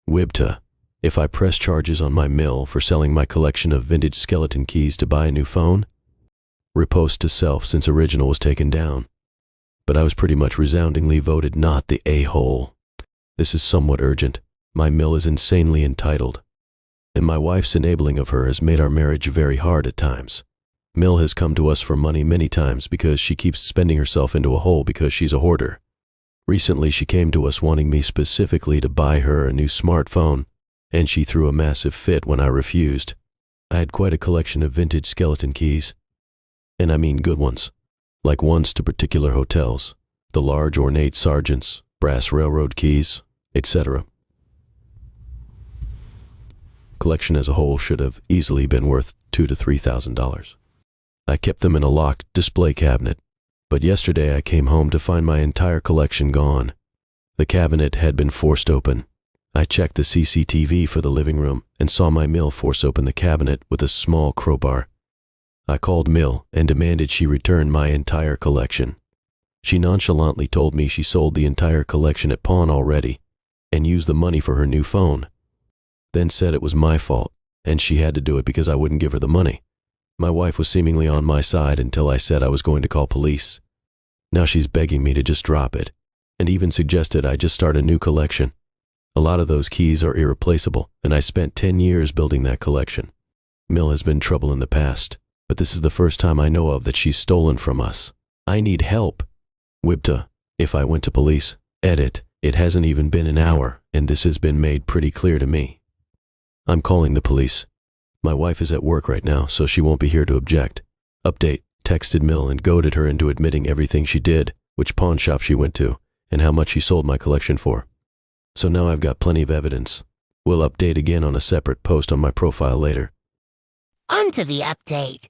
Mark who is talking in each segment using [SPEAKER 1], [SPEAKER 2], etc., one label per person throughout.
[SPEAKER 1] WIBTA. If I press charges on my mill for selling my collection of vintage skeleton keys to buy a new phone? Repost to self since original was taken down. But I was pretty much resoundingly voted not the a-hole. This is somewhat urgent. My mill is insanely entitled. And my wife's enabling of her has made our marriage very hard at times. Mill has come to us for money many times because she keeps spending herself into a hole because she's a hoarder. Recently she came to us wanting me specifically to buy her a new smartphone, and she threw a massive fit when I refused. I had quite a collection of vintage skeleton keys. And I mean good ones, like ones to particular hotels, the large ornate sergeants, brass railroad keys, etc. Collection as a whole should have easily been worth $2,000 to $3,000. I kept them in a locked display cabinet, but yesterday I came home to find my entire collection gone. The cabinet had been forced open. I checked the CCTV for the living room and saw my mill force open the cabinet with a small crowbar. I called Mill and demanded she return my entire collection. She nonchalantly told me she sold the entire collection at pawn already and used the money for her new phone. Then said it was my fault and she had to do it because I wouldn't give her the money. My wife was seemingly on my side until I said I was going to call police. Now she's begging me to just drop it, and even suggested I just start a new collection. A lot of those keys are irreplaceable, and I spent 10 years building that collection. Mill has been trouble in the past, but this is the first time I know of that she's stolen from us. I need help. WIBTA. If I went to police, edit, it hasn't even been an hour, and this has been made pretty clear to me. I'm calling the police. My wife is at work right now, so she won't be here to object. Update, texted Mill and goaded her into admitting everything she did, which pawn shop she went to, and how much she sold my collection for. So now I've got plenty of evidence. We'll update again on a separate post on my profile later.
[SPEAKER 2] On to the update.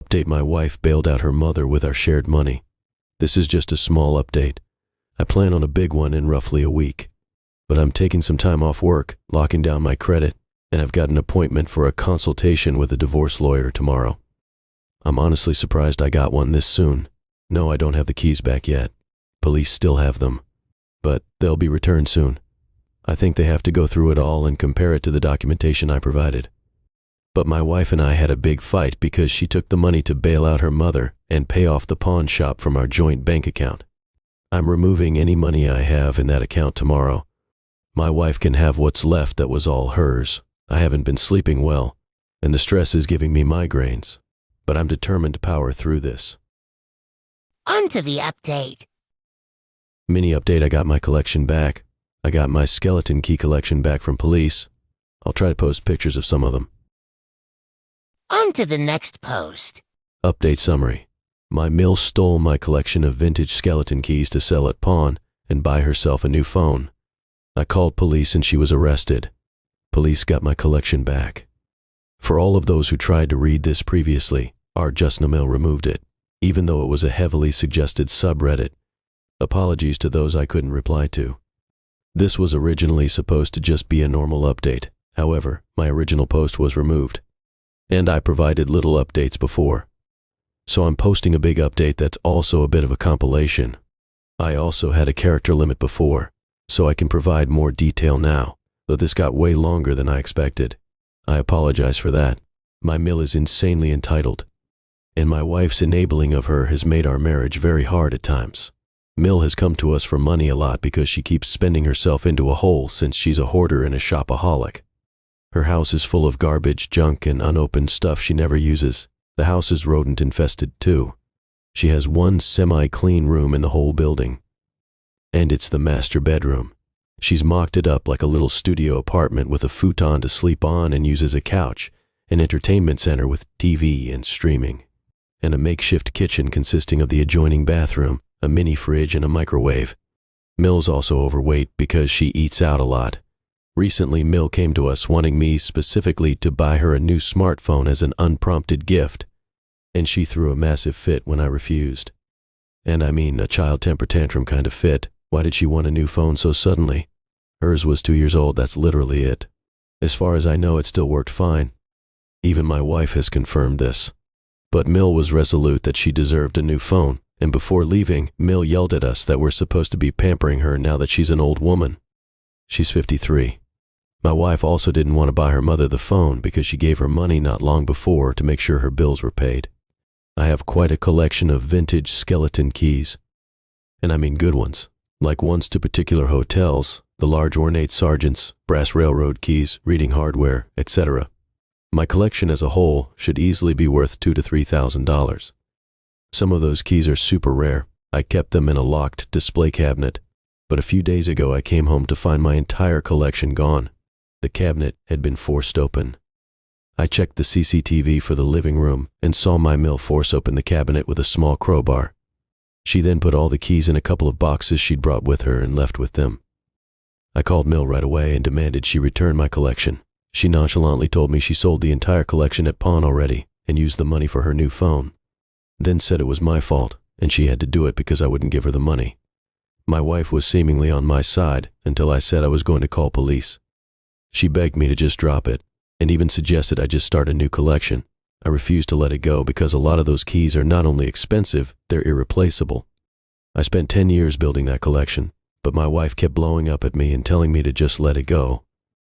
[SPEAKER 1] Update, my wife bailed out her mother with our shared money. This is just a small update. I plan on a big one in roughly a week. But I'm taking some time off work, locking down my credit, and I've got an appointment for a consultation with a divorce lawyer tomorrow. I'm honestly surprised I got one this soon. No, I don't have the keys back yet. Police still have them. But they'll be returned soon. I think they have to go through it all and compare it to the documentation I provided. But my wife and I had a big fight because she took the money to bail out her mother and pay off the pawn shop from our joint bank account. I'm removing any money I have in that account tomorrow. My wife can have what's left that was all hers. I haven't been sleeping well, and the stress is giving me migraines. But I'm determined to power through this.
[SPEAKER 2] On to the update.
[SPEAKER 1] Mini update, I got my collection back. I got my skeleton key collection back from police. I'll try to post pictures of some of them.
[SPEAKER 2] On to the next post.
[SPEAKER 1] Update summary. My mill stole my collection of vintage skeleton keys to sell at pawn and buy herself a new phone. I called police and she was arrested. Police got my collection back. For all of those who tried to read this previously, our Just No Mill removed it, even though it was a heavily suggested subreddit. Apologies to those I couldn't reply to. This was originally supposed to just be a normal update. However, my original post was removed. And I provided little updates before. So I'm posting a big update that's also a bit of a compilation. I also had a character limit before, so I can provide more detail now, though this got way longer than I expected. I apologize for that. My mill is insanely entitled, and my wife's enabling of her has made our marriage very hard at times. Mill has come to us for money a lot because she keeps spending herself into a hole since she's a hoarder and a shopaholic. Her house is full of garbage, junk, and unopened stuff she never uses. The house is rodent-infested too. She has one semi-clean room in the whole building, and it's the master bedroom. She's mocked it up like a little studio apartment with a futon to sleep on and uses a couch, an entertainment center with TV and streaming, and a makeshift kitchen consisting of the adjoining bathroom, a mini fridge, and a microwave. Mill's also overweight because she eats out a lot. Recently, Mill came to us wanting me specifically to buy her a new smartphone as an unprompted gift, and she threw a massive fit when I refused. And I mean a child temper tantrum kind of fit. Why did she want a new phone so suddenly? Hers was 2 years old, that's literally it. As far as I know, it still worked fine. Even my wife has confirmed this. But Mill was resolute that she deserved a new phone, and before leaving, Mill yelled at us that we're supposed to be pampering her now that she's an old woman. She's 53. My wife also didn't want to buy her mother the phone because she gave her money not long before to make sure her bills were paid. I have quite a collection of vintage skeleton keys. And I mean good ones, like ones to particular hotels, the large ornate sergeants, brass railroad keys, reading hardware, etc. My collection as a whole should easily be worth $2,000 to $3,000. Some of those keys are super rare. I kept them in a locked display cabinet, but a few days ago I came home to find my entire collection gone. The cabinet had been forced open. I checked the CCTV for the living room and saw my mill force open the cabinet with a small crowbar. She then put all the keys in a couple of boxes she'd brought with her and left with them. I called Mill right away and demanded she return my collection. She nonchalantly told me she sold the entire collection at pawn already and used the money for her new phone. Then said it was my fault and she had to do it because I wouldn't give her the money. My wife was seemingly on my side until I said I was going to call police. She begged me to just drop it and even suggested I just start a new collection. I refused to let it go because a lot of those keys are not only expensive, they're irreplaceable. I spent 10 years building that collection, but my wife kept blowing up at me and telling me to just let it go.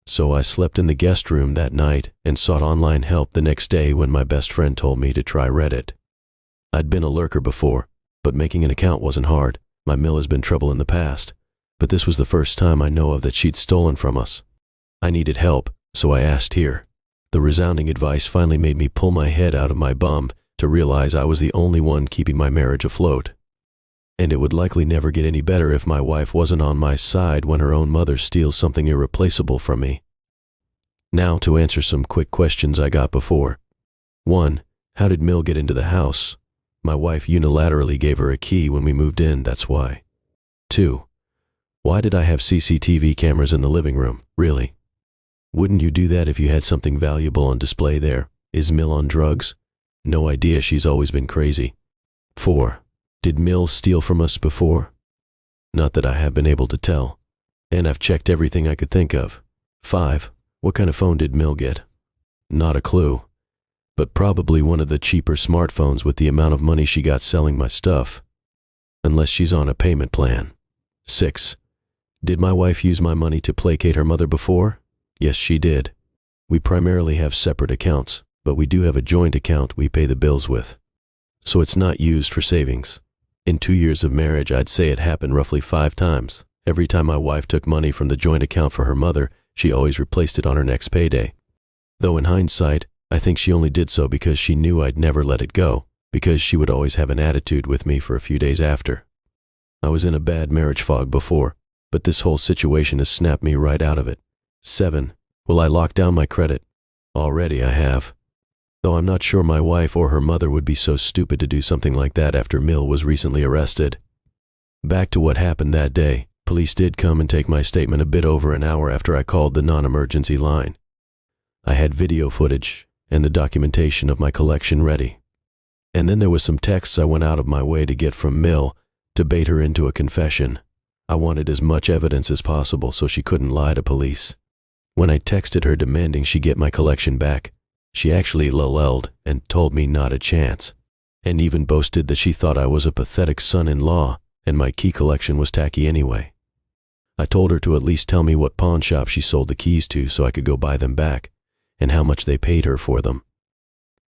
[SPEAKER 1] So I slept in the guest room that night and sought online help the next day when my best friend told me to try Reddit. I'd been a lurker before, but making an account wasn't hard. My mill has been trouble in the past, but this was the first time I know of that she'd stolen from us. I needed help, so I asked here. The resounding advice finally made me pull my head out of my bum to realize I was the only one keeping my marriage afloat. And it would likely never get any better if my wife wasn't on my side when her own mother steals something irreplaceable from me. Now to answer some quick questions I got before. 1. How did Mill get into the house? My wife unilaterally gave her a key when we moved in, that's why. 2. Why did I have CCTV cameras in the living room? Really? Wouldn't you do that if you had something valuable on display there? Is Mill on drugs? No idea, she's always been crazy. 4. Did Mill steal from us before? Not that I have been able to tell. And I've checked everything I could think of. 5. What kind of phone did Mill get? Not a clue. But probably one of the cheaper smartphones with the amount of money she got selling my stuff. Unless she's on a payment plan. 6. Did my wife use my money to placate her mother before? Yes, she did. We primarily have separate accounts, but we do have a joint account we pay the bills with. So it's not used for savings. In 2 years of marriage, I'd say it happened roughly 5 times. Every time my wife took money from the joint account for her mother, she always replaced it on her next payday. Though in hindsight, I think she only did so because she knew I'd never let it go, because she would always have an attitude with me for a few days after. I was in a bad marriage fog before, but this whole situation has snapped me right out of it. 7. Will I lock down my credit? Already I have. Though I'm not sure my wife or her mother would be so stupid to do something like that after Mill was recently arrested. Back to what happened that day. Police did come and take my statement a bit over an hour after I called the non-emergency line. I had video footage and the documentation of my collection ready. And then there was some texts I went out of my way to get from Mill to bait her into a confession. I wanted as much evidence as possible so she couldn't lie to police. When I texted her demanding she get my collection back, she actually lulled and told me not a chance, and even boasted that she thought I was a pathetic son-in-law and my key collection was tacky anyway. I told her to at least tell me what pawn shop she sold the keys to so I could go buy them back, and how much they paid her for them.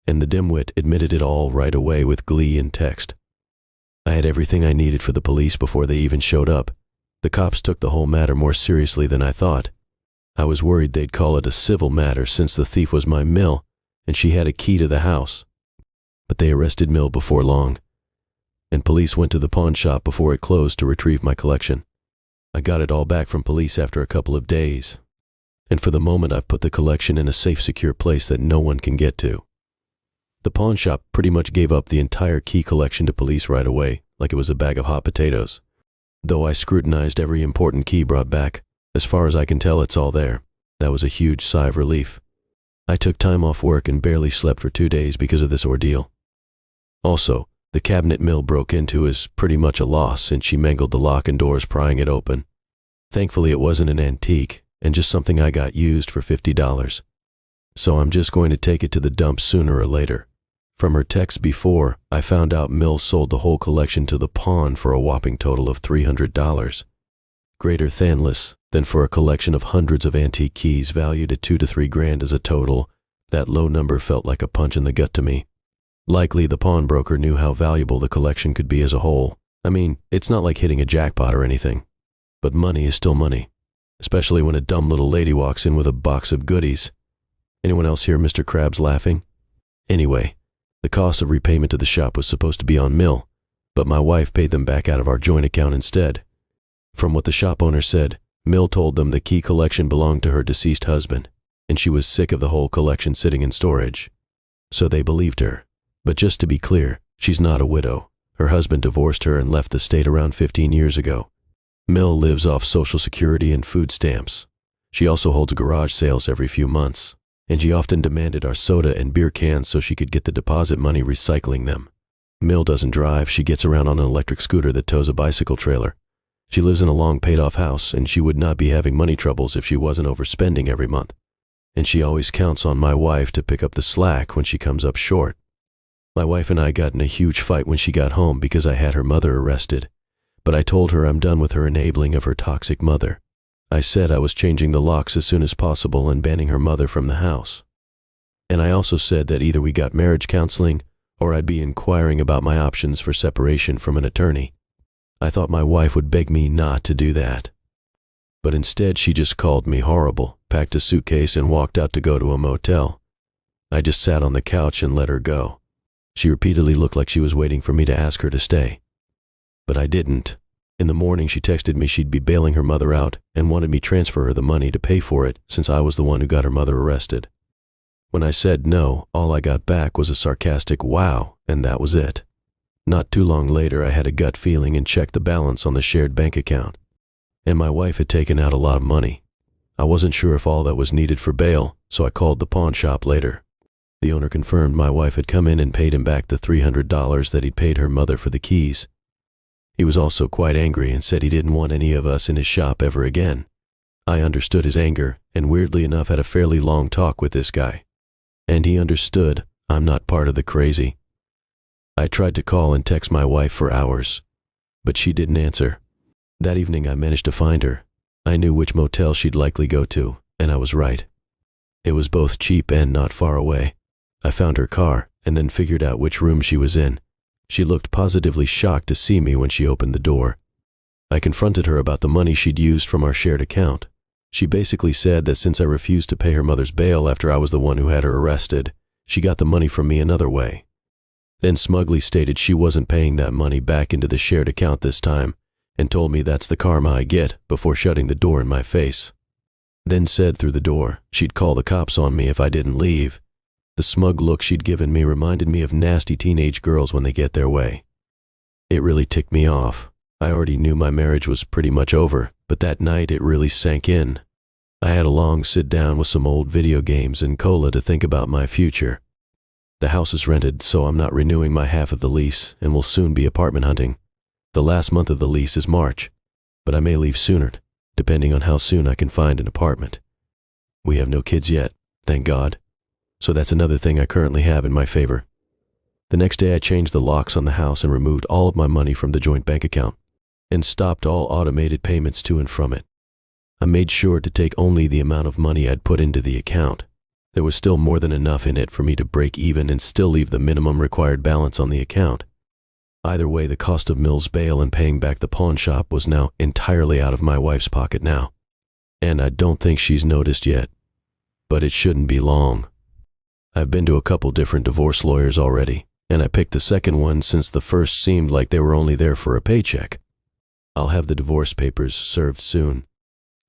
[SPEAKER 1] And the dimwit admitted it all right away with glee in text. I had everything I needed for the police before they even showed up. The cops took the whole matter more seriously than I thought. I was worried they'd call it a civil matter since the thief was my Mill and she had a key to the house. But they arrested Mill before long, and police went to the pawn shop before it closed to retrieve my collection. I got it all back from police after a couple of days, and for the moment I've put the collection in a safe, secure place that no one can get to. The pawn shop pretty much gave up the entire key collection to police right away, like it was a bag of hot potatoes. Though I scrutinized every important key brought back, as far as I can tell, it's all there. That was a huge sigh of relief. I took time off work and barely slept for 2 days because of this ordeal. Also, the cabinet Mill broke into is pretty much a loss since she mangled the lock and doors prying it open. Thankfully, it wasn't an antique and just something I got used for $50. So I'm just going to take it to the dump sooner or later. From her text before, I found out Mill sold the whole collection to the pawn for a whopping total of $300. greater thanless than for a collection of hundreds of antique keys valued at 2 to 3 grand as a total. That low number felt like a punch in the gut to me. Likely the pawnbroker knew how valuable the collection could be as a whole. I mean, it's not like hitting a jackpot or anything. But money is still money, especially when a dumb little lady walks in with a box of goodies. Anyone else hear Mr. Krabs laughing? Anyway, the cost of repayment to the shop was supposed to be on Mill, but my wife paid them back out of our joint account instead. From what the shop owner said, Mill told them the key collection belonged to her deceased husband, and she was sick of the whole collection sitting in storage. So they believed her. But just to be clear, she's not a widow. Her husband divorced her and left the state around 15 years ago. Mill lives off Social Security and food stamps. She also holds garage sales every few months, and she often demanded our soda and beer cans so she could get the deposit money recycling them. Mill doesn't drive. She gets around on an electric scooter that tows a bicycle trailer. She lives in a long paid-off house, and she would not be having money troubles if she wasn't overspending every month. And she always counts on my wife to pick up the slack when she comes up short. My wife and I got in a huge fight when she got home because I had her mother arrested, but I told her I'm done with her enabling of her toxic mother. I said I was changing the locks as soon as possible and banning her mother from the house. And I also said that either we got marriage counseling or I'd be inquiring about my options for separation from an attorney. I thought my wife would beg me not to do that. But instead she just called me horrible, packed a suitcase and walked out to go to a motel. I just sat on the couch and let her go. She repeatedly looked like she was waiting for me to ask her to stay. But I didn't. In the morning she texted me she'd be bailing her mother out and wanted me to transfer her the money to pay for it since I was the one who got her mother arrested. When I said no, all I got back was a sarcastic wow, and that was it. Not too long later I had a gut feeling and checked the balance on the shared bank account. And my wife had taken out a lot of money. I wasn't sure if all that was needed for bail, so I called the pawn shop later. The owner confirmed my wife had come in and paid him back the $300 that he'd paid her mother for the keys. He was also quite angry and said he didn't want any of us in his shop ever again. I understood his anger and weirdly enough had a fairly long talk with this guy. And he understood I'm not part of the crazy. I tried to call and text my wife for hours, but she didn't answer. That evening I managed to find her. I knew which motel she'd likely go to, and I was right. It was both cheap and not far away. I found her car and then figured out which room she was in. She looked positively shocked to see me when she opened the door. I confronted her about the money she'd used from our shared account. She basically said that since I refused to pay her mother's bail after I was the one who had her arrested, she got the money from me another way. Then smugly stated she wasn't paying that money back into the shared account this time and told me that's the karma I get before shutting the door in my face. Then said through the door she'd call the cops on me if I didn't leave. The smug look she'd given me reminded me of nasty teenage girls when they get their way. It really ticked me off. I already knew my marriage was pretty much over, but that night it really sank in. I had a long sit down with some old video games and cola to think about my future. The house is rented, so I'm not renewing my half of the lease and will soon be apartment hunting. The last month of the lease is March, but I may leave sooner, depending on how soon I can find an apartment. We have no kids yet, thank God. So that's another thing I currently have in my favor. The next day I changed the locks on the house and removed all of my money from the joint bank account and stopped all automated payments to and from it. I made sure to take only the amount of money I'd put into the account. There was still more than enough in it for me to break even and still leave the minimum required balance on the account. Either way, the cost of Mill's bail and paying back the pawn shop was now entirely out of my wife's pocket now. And I don't think she's noticed yet. But it shouldn't be long. I've been to a couple different divorce lawyers already, and I picked the second one since the first seemed like they were only there for a paycheck. I'll have the divorce papers served soon.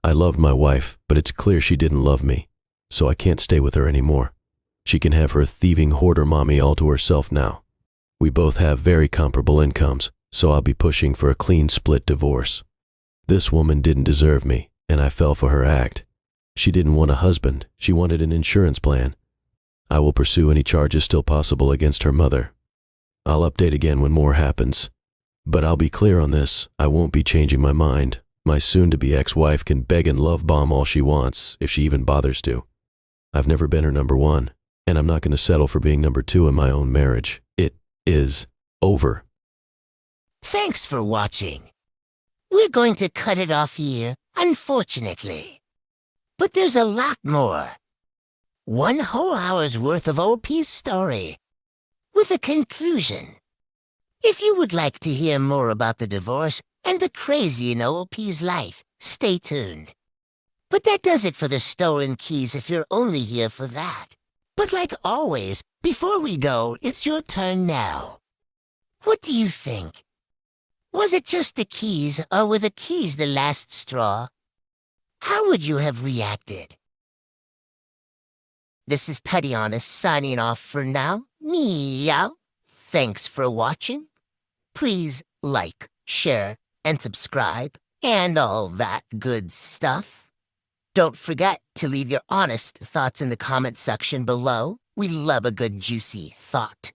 [SPEAKER 1] I loved my wife, but it's clear she didn't love me, so I can't stay with her anymore. She can have her thieving hoarder mommy all to herself now. We both have very comparable incomes, so I'll be pushing for a clean split divorce. This woman didn't deserve me, and I fell for her act. She didn't want a husband, she wanted an insurance plan. I will pursue any charges still possible against her mother. I'll update again when more happens. But I'll be clear on this, I won't be changing my mind. My soon-to-be ex-wife can beg and love bomb all she wants, if she even bothers to. I've never been her number one, and I'm not going to settle for being number two in my own marriage. It is over.
[SPEAKER 2] Thanks for watching. We're going to cut it off here, unfortunately. But there's a lot more. 1 whole hour's worth of OP's story, with a conclusion. If you would like to hear more about the divorce and the crazy in OP's life, stay tuned. But that does it for the stolen keys if you're only here for that. But like always, before we go, it's your turn now. What do you think? Was it just the keys, or were the keys the last straw? How would you have reacted? This is Petty Honest signing off for now. Meow. Thanks for watching. Please like, share, and subscribe, and all that good stuff. Don't forget to leave your honest thoughts in the comment section below. We love a good juicy thought.